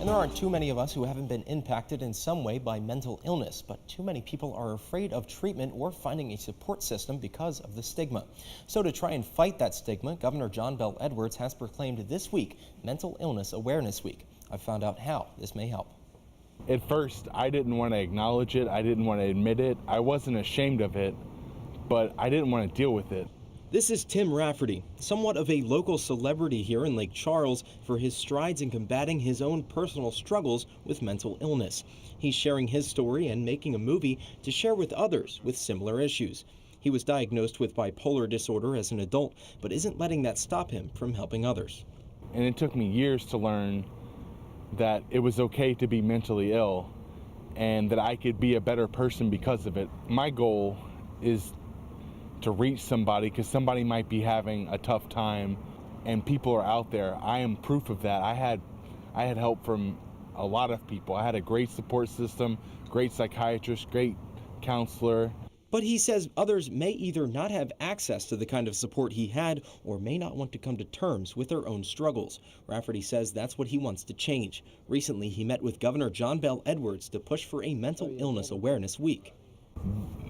And there aren't too many of us who haven't been impacted in some way by mental illness, but too many people are afraid of treatment or finding a support system because of the stigma. So to try and fight that stigma, Governor John Bel Edwards has proclaimed this week Mental Illness Awareness Week. I found out how this may help. At first, I didn't want to acknowledge it. I didn't want to admit it. I wasn't ashamed of it, but I didn't want to deal with it. This is Tim Rafferty, somewhat of a local celebrity here in Lake Charles for his strides in combating his own personal struggles with mental illness. He's sharing his story and making a movie to share with others with similar issues. He was diagnosed with bipolar disorder as an adult, but isn't letting that stop him from helping others. And it took me years to learn that it was okay to be mentally ill and that I could be a better person because of it. My goal is to reach somebody, because somebody might be having a tough time and people are out there. I am proof of that. I had help from a lot of people. I had a great support system, great psychiatrist, great counselor. But he says others may either not have access to the kind of support he had or may not want to come to terms with their own struggles. Rafferty says that's what he wants to change. Recently, he met with Governor John Bel Edwards to push for a Mental Illness Awareness Week.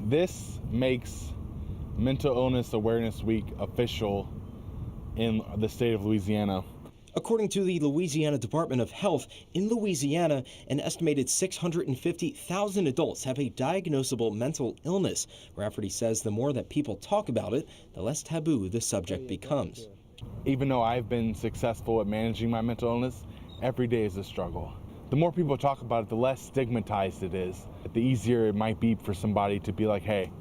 This makes Mental Illness Awareness Week official in the state of Louisiana. According to the Louisiana Department of Health, in Louisiana, an estimated 650,000 adults have a diagnosable mental illness. Rafferty says the more that people talk about it, the less taboo the subject becomes. Even though I've been successful at managing my mental illness, every day is a struggle. The more people talk about it, the less stigmatized it is. The easier it might be for somebody to be like, hey,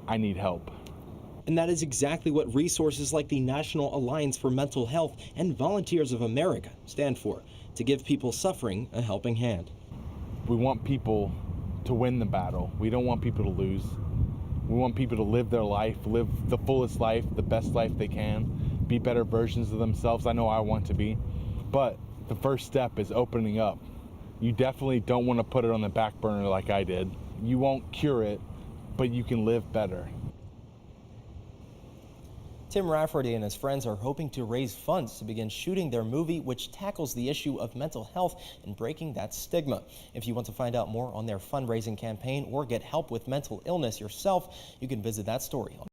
I need help. And that is exactly what resources like the National Alliance for Mental Health and Volunteers of America stand for, to give people suffering a helping hand. We want people to win the battle. We don't want people to lose. We want people to live their life, live the fullest life, the best life they can, be better versions of themselves. I know I want to be. But the first step is opening up. You definitely don't want to put it on the back burner like I did. You won't cure it, but you can live better. Tim Rafferty and his friends are hoping to raise funds to begin shooting their movie, which tackles the issue of mental health and breaking that stigma. If you want to find out more on their fundraising campaign or get help with mental illness yourself, you can visit that story on